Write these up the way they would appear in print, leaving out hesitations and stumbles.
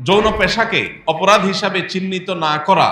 যৌন পেশাকে অপরাধ হিসাবে চিহ্নিত না করা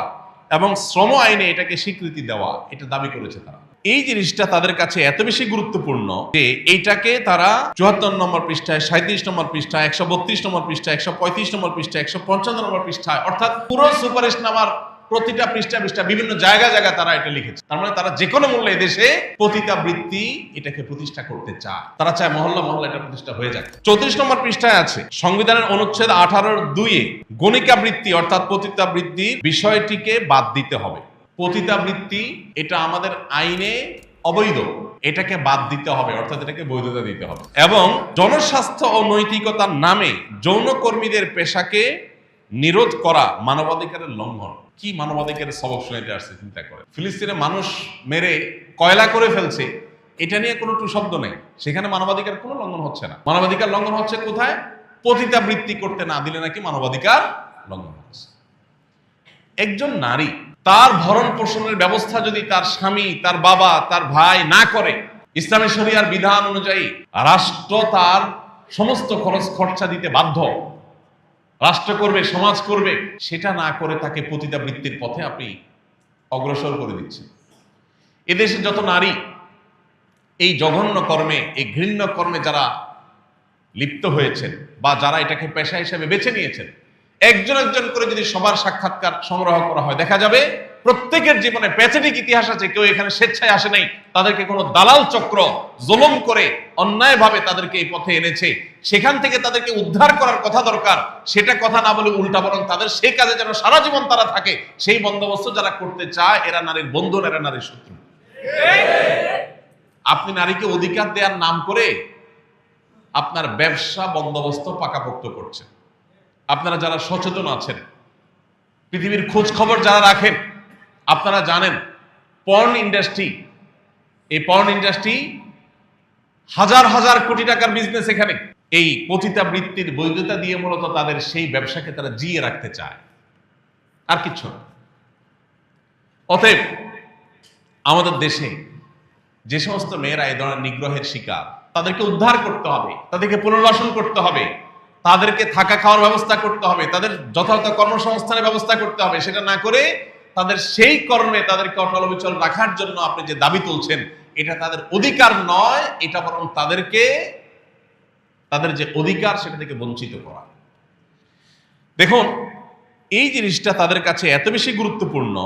এবং শ্রম আইনে এটাকে স্বীকৃতি দেওয়া, এটা দাবি করেছে তারা। এই জিনিসটা তাদের কাছে এত বেশি গুরুত্বপূর্ণ যে এইটাকে তারা ৭৪ নম্বর পৃষ্ঠায়, ৩৭ নম্বর পৃষ্ঠায়, ১৩২ নম্বর পৃষ্ঠায়, ১৩৫ নম্বর পৃষ্ঠায়, ১৫৫ নম্বর পৃষ্ঠায়, অর্থাৎ পুরো সুপারিশনামার প্রতিটা পৃষ্ঠা বিভিন্ন জায়গায় তারা এটা লিখেছে। তার মানে তারা যে কোনো মূল্যে এদেশে পতিতাবৃত্তি এটাকে প্রতিষ্ঠা করতে চায়। তারা চায় মহল্লা এটা প্রতিষ্ঠা হয়ে যাক। ৩৪ নম্বর পৃষ্ঠায় আছে সংবিধানের অনুচ্ছেদ ১৮(২)-এ গণিকাবৃত্তি অর্থাৎ পতিতাবৃত্তির বিষয়টিকে বাদ দিতে হবে। পতিতাবৃত্তি এটা আমাদের আইনে অবৈধ, এটাকে বাদ দিতে হবে, অর্থাৎ এটাকে বৈধতা দিতে হবে। এবং জনস্বাস্থ্য ও নৈতিকতার নামে যৌনকর্মীদের পেশাকে নিরোধ করা মানবাধিকারের লঙ্ঘন। কি মানবাধিকারের সবক শুনাইতে আসছে চিন্তা করে। ফিলিস্তিনে মানুষ মেরে কয়লা করে ফেলছে, এটা নিয়ে কোনো টু শব্দ নেই। সেখানে মানবাধিকার কোনো লঙ্ঘন হচ্ছে না। মানবাধিকার লঙ্ঘন হচ্ছে কোথায়? পতিতাবৃত্তি করতে না দিলে নাকি মানবাধিকার লঙ্ঘন হচ্ছে। একজন নারী তার ভরণ পোষণের ব্যবস্থা যদি তার স্বামী, তার বাবা, তার ভাই না করে, ইসলামী শরিয়ার বিধান অনুযায়ী রাষ্ট্র তার সমস্ত খরচ খরচা দিতে বাধ্য। রাষ্ট্র করবে, সমাজ করবে, সেটা না করে তাকে পতিতাবৃত্তির পথে আপনি অগ্রসর করে দিচ্ছেন। এদেশে যত নারী এই জঘন্য কর্মে, এই ঘৃণ্য কর্মে যারা লিপ্ত হয়েছেন বা যারা এটাকে পেশা হিসেবে বেছে নিয়েছেন, একজন করে যদি সবার সাক্ষাৎকার সংগ্রহ করা হয়, দেখা যাবে প্রত্যেকের জীবনে প্যাথেটিক ইতিহাস আছে। কেউ এখানে স্বেচ্ছায় আসে নাই, তাদেরকে কোনো দালাল চক্র জুলুম করে অন্যায়ভাবে তাদেরকে এই পথে এনেছে। সেখান থেকে তাদেরকে উদ্ধার করার কথা দরকার, সেটা কথা না বলে উল্টা বরং তাদের সেই কাজে যেন সারা জীবন তারা থাকে, সেই বন্দোবস্ত যারা করতে চায়, এরা নারীর বন্ধু, এরা নারীর শত্রু। আপনি নারীকে অধিকার দেওয়ার নাম করে আপনার ব্যবসা বন্দোবস্ত পাকাপোক্ত করছেন। আপনারা যারা সচেতন আছেন, পৃথিবীর খোঁজ খবর যারা রাখেন, আপনারা জানেন পর্ন ইন্ডাস্ট্রি, এই পর্ন ইন্ডাস্ট্রি হাজার কোটি টাকার বিজনেস। এখানে এই পতিতাবৃত্তির বৈধতা দিয়ে মূলত তাদের সেই ব্যবসাকে তারা জিয়ে রাখতে চায়, আর কিছু না। অতএব আমাদের দেশে যে সমস্ত মেয়েরা এই ধরনের নিগ্রহের শিকার, তাদেরকে উদ্ধার করতে হবে, তাদেরকে পুনর্বাসন করতে হবে, তাদেরকে থাকা খাওয়ার ব্যবস্থা করতে হবে, তাদের যথাযথ কর্মসংস্থানের ব্যবস্থা করতে হবে। সেটা না করে তাদের সেই কর্মে তাদেরকে অটল অবিচল রাখার জন্য আপনি যে দাবি তুলছেন, এটা তাদের অধিকার নয়, এটা বরং তাদেরকে তাদের যে অধিকার সেটা থেকে বঞ্চিত করা। দেখুন, এই জিনিসটা তাদের কাছে এত বেশি গুরুত্বপূর্ণ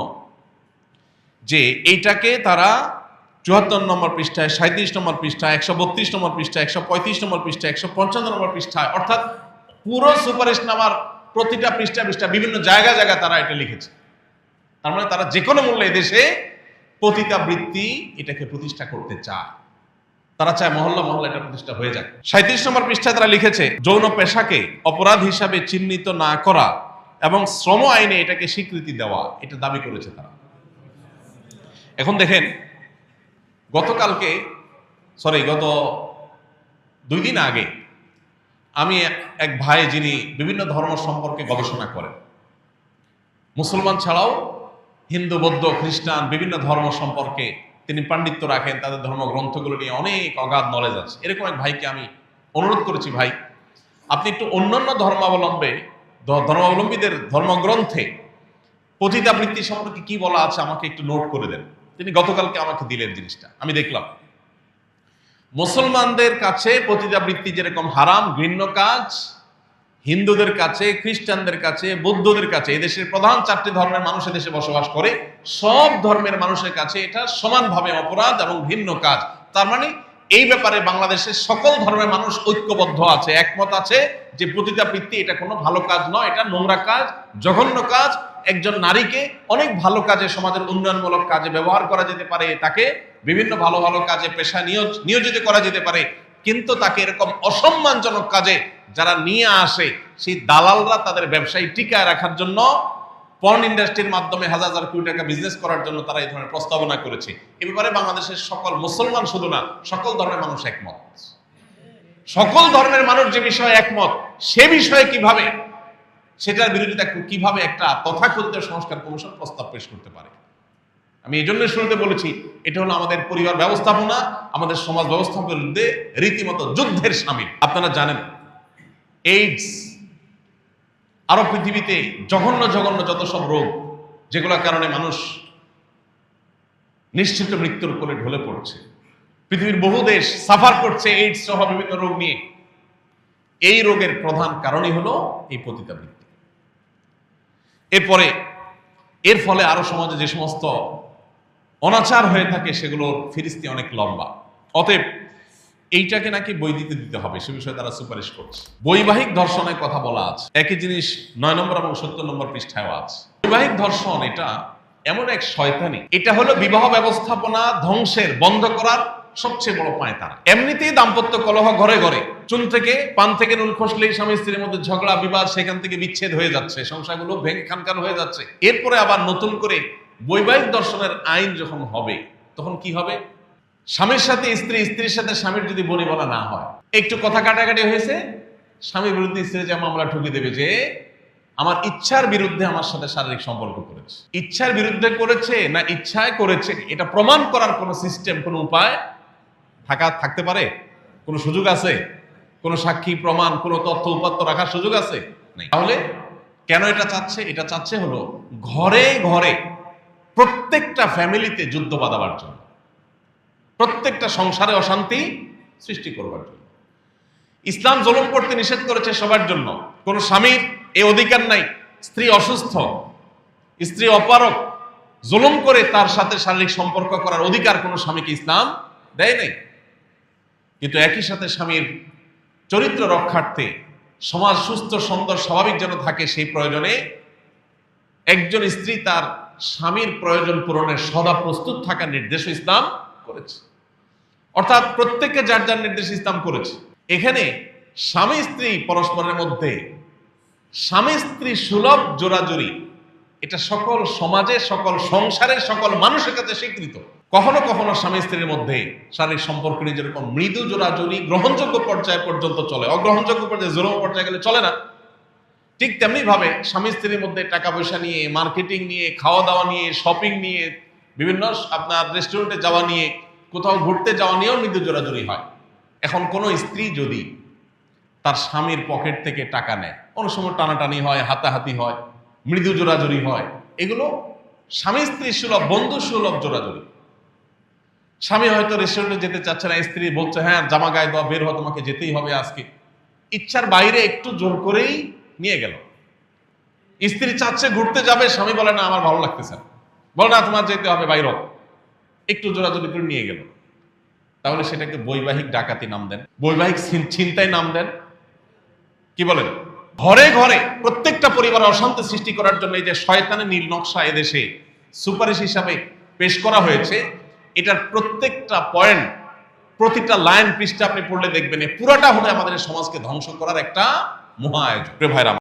যে এইটাকে তারা ৭৪ নম্বর পৃষ্ঠায়, ৩৭ নম্বর পৃষ্ঠায়, ১৩২ নম্বর পৃষ্ঠায়, ১৩৫ নম্বর পৃষ্ঠায়, ১৫৫ নম্বর পৃষ্ঠায়, অর্থাৎ পুরো সুপারিশনামার প্রতিটা পৃষ্ঠা বিভিন্ন জায়গায় তারা এটা লিখেছে। তার মানে তারা যে কোনো মূল্যে এদেশে পতিতাবৃত্তি এটাকে প্রতিষ্ঠা করতে চায়। তারা চায় মহল্লা এটা প্রতিষ্ঠা হয়ে যাক। ৩৭ নম্বর পৃষ্ঠায় তারা লিখেছে যৌন পেশাকে অপরাধ হিসাবে চিহ্নিত না করা এবং শ্রম আইনে এটাকে স্বীকৃতি দেওয়া, এটা দাবি করেছে তারা। এখন দেখেন, গত 2 দিন আগে আমি এক ভাই, যিনি বিভিন্ন ধর্ম সম্পর্কে গবেষণা করেন, মুসলমান ছাড়াও হিন্দু, বৌদ্ধ, খ্রিস্টান বিভিন্ন ধর্ম সম্পর্কে তিনি পাণ্ডিত্য রাখেন, তাদের ধর্মগ্রন্থগুলো নিয়ে অনেক অগাধ নলেজ আছে। এরকম এক ভাইকে আমি অনুরোধ করেছি, ভাই আপনি একটু অন্যান্য ধর্মাবলম্বীদের ধর্মগ্রন্থে পতিতাবৃত্তি সম্পর্কে কি বলা আছে আমাকে একটু নোট করে দেন। তিনি গতকালকে আমাকে দিলেন জিনিসটা, আমি দেখলাম মুসলমানদের কাছে পতিতাবৃত্তি যেরকম হারাম, ঘৃণ্য কাজ, হিন্দুদের কাছে, খ্রিস্টানদের কাছে, বৌদ্ধদের কাছে, এদেশের প্রধান 4টি ধর্মের মানুষ এদেশে বসবাস করে, সব ধর্মের মানুষের কাছে এটা সমানভাবে অপরাধ এবং ঘৃণ্য কাজ। তার মানে এই ব্যাপারে বাংলাদেশের সকল ধর্মের মানুষ ঐক্যবদ্ধ আছে, একমত আছে যে পতিতাবৃত্তি এটা কোনো ভালো কাজ নয়, এটা নোংরা কাজ, জঘন্য কাজ। একজন নারীকে অনেক ভালো কাজে, সমাজের উন্নয়নমূলক কাজে ব্যবহার করা যেতে পারে, তাকে বিভিন্ন ভালো কাজে পেশা নিয়োজিত করা যেতে পারে, কিন্তু তাকে এরকম অসম্মানজনক কাজে যারা নিয়ে আসে, সেই দালালরা তাদের ব্যবসায়ী টিকায় রাখার জন্য পর্ন ইন্ডাস্ট্রির মাধ্যমে হাজার কোটি টাকা বিজনেস করার জন্য তারা এই ধরনের প্রস্তাবনা করেছে। এ ব্যাপারে বাংলাদেশের সকল মুসলমান শুধু না, সকল ধর্মের মানুষ একমত। সকল ধর্মের মানুষ যে বিষয়ে একমত, সে বিষয়ে কিভাবে সেটার বিরোধিতা কিভাবে একটা তথাকথিত সংস্কার কমিশন প্রস্তাব পেশ করতে পারে? আমি এই জন্য শুরুতে বলেছি, এটা হলো আমাদের পরিবার ব্যবস্থাপনা, আমাদের সমাজ ব্যবস্থাপনার বিরুদ্ধে রীতিমতো যুদ্ধের শামিল। আপনারা জানেন এইডস আরো পৃথিবীতে জঘন্য জঘন্য যত সব রোগ, যেগুলোর কারণে মানুষ নিশ্চিত মৃত্যুর কোলে ঢলে পড়ছে, পৃথিবীর বহু দেশ সাফার করছে এইডস সহ বিভিন্ন রোগ নিয়ে। এই রোগের প্রধান কারণই হলো এই পতিতাবৃত্তি। এর ফলে আরো সমাজে যে সমস্ত অনাচার হয়ে থাকে সেগুলোর ফিরিস্তি অনেক লম্বা। অতএব এইটাকে নাকি বই দিতে হবে, সে বিষয়ে তারা সুপারিশ করছে। বৈবাহিক ধর্ষণের কথা বলা আছে, একই জিনিস 9 নম্বর এবং 70 নম্বর পৃষ্ঠায় আছে। বৈবাহিক ধর্ষণ এটা এমন এক শয়তানি, এটা হলো বিবাহ ব্যবস্থাপনা ধ্বংসের, বন্ধ করার সবচেয়ে বড় পায়তারা। এমনিতেই দাম্পত্য কলহ ঘরে ঘরে, চুন থেকে পান থেকে নুন খসলেই স্বামী স্ত্রীর মধ্যে ঝগড়া বিবাদ, সেখান থেকে বিচ্ছেদ হয়ে যাচ্ছে, সংসারগুলো ভেঙে খানখান হয়ে যাচ্ছে। এরপরে আবার নতুন করে বৈবাহিক ধর্ষণের আইন যখন হবে, তখন কি হবে? স্বামীর সাথে স্ত্রী, স্ত্রীর সাথে স্বামীর যদি বনিবনা না হয়, একটু কথা কাটাকাটি হয়েছে, স্বামীর বিরুদ্ধে স্ত্রী যে মামলা ঠুকে দেবে যে আমার ইচ্ছার বিরুদ্ধে আমার সাথে শারীরিক সম্পর্ক করেছে। ইচ্ছার বিরুদ্ধে করেছে না ইচ্ছায় করেছে, এটা প্রমাণ করার কোন সিস্টেম, কোন উপায় থাকতে পারে? কোন সুযোগ আছে? কোন সাক্ষী প্রমাণ, কোন তথ্য উপাত্ত রাখার সুযোগ আছে? নাই। তাহলে কেন এটা চাচ্ছে? এটা চাচ্ছে হলো ঘরে ঘরে প্রত্যেকটা ফ্যামিলিতে যুদ্ধ বাঁধাবার জন্য, প্রত্যেকটা সংসারে অশান্তি সৃষ্টি করবার জন্য। ইসলাম জুলুম করতে নিষেধ করেছে সবার জন্য। কোন স্বামীর এই অধিকার নাই, স্ত্রী অসুস্থ, স্ত্রী অপারক, জুলুম করে তার সাথে শারীরিক সম্পর্ক করার অধিকার কোন স্বামীকে ইসলাম দেয় নাই। কিন্তু একই সাথে স্বামীর চরিত্র রক্ষার্থে, সমাজ সুস্থ সুন্দর স্বাভাবিক যেন থাকে, সেই প্রয়োজনে একজন স্ত্রী তার স্বামীর প্রয়োজন পূরণের সদা প্রস্তুত থাকার নির্দেশ ইসলাম করেছে। অর্থাৎ প্রত্যেককে যার যার নির্দেশ ইসলাম করেছে। এখানে স্বামী স্ত্রী পরস্পরের মধ্যে স্বামী স্ত্রী সুলভ জোড়াজুড়ি, এটা সকল সমাজে, সকল সংসারের সকল মানুষের কাছে স্বীকৃত। কখনো কখনো স্বামী স্ত্রীর মধ্যে শারীরিক সম্পর্ক নিয়ে যেরকম মৃদু জোড়াজুড়ি গ্রহণযোগ্য পর্যায় পর্যন্ত চলে, অগ্রহণযোগ্য পর্যায়ে জোরম পর্যায়ে গেলে চলে না, ঠিক তেমনি ভাবে স্বামী স্ত্রীর মধ্যে টাকা পয়সা নিয়ে, মার্কেটিং নিয়ে, খাওয়া দাওয়া নিয়ে, শপিং নিয়ে, বিভিন্ন আপনার রেস্টুরেন্টে যাওয়া নিয়ে, কোথাও ঘুরতে যাওয়া নিয়েও মৃদু জোড়াজুড়ি হয়। এখন কোন স্ত্রী যদি তার স্বামীর পকেট থেকে টাকা নেয়, অনেক সময় টানাটানি হয়, হাতাহাতি হয়, মৃদু জোড়াজুড়ি হয়, এগুলো স্বামী স্ত্রী সুলভ, বন্ধু সুলভ জোড়াজুড়ি। স্বামী হয়তো রেস্টুরেন্টে যেতে চাচ্ছে না, স্ত্রী বলছে হ্যাঁ জামা গায়ে দেওয়া, বের হওয়া, তোমাকে যেতেই হবে আজকে, ইচ্ছার বাইরে একটু জোর করেই নিয়ে গেল। স্ত্রী চাচ্ছে ঘুরতে যাবে, স্বামী বলে না আমার ভালো লাগতেছে, বলে না তোমার যেতে হবে, বাইর একটু জোরাজোরি করে নিয়ে গেল। তাহলে সেটাকে বৈবাহিক ডাকাতি নাম দেন, বৈবাহিক ছিনতাই নাম দেন, কি বলেন? ঘরে ঘরে প্রত্যেকটা পরিবারে অশান্তি সৃষ্টি করার জন্য এই যে শয়তানের নীল নকশা এদেশে সুপারিশ হিসাবে পেশ করা হয়েছে, এটার প্রত্যেকটা পয়েন্ট, প্রতিটা লাইন পৃষ্ঠা আপনি পড়লে দেখবেন পুরাটা হবে আমাদের সমাজকে ধ্বংস করার একটা মহা আয়োজন। ভাইরা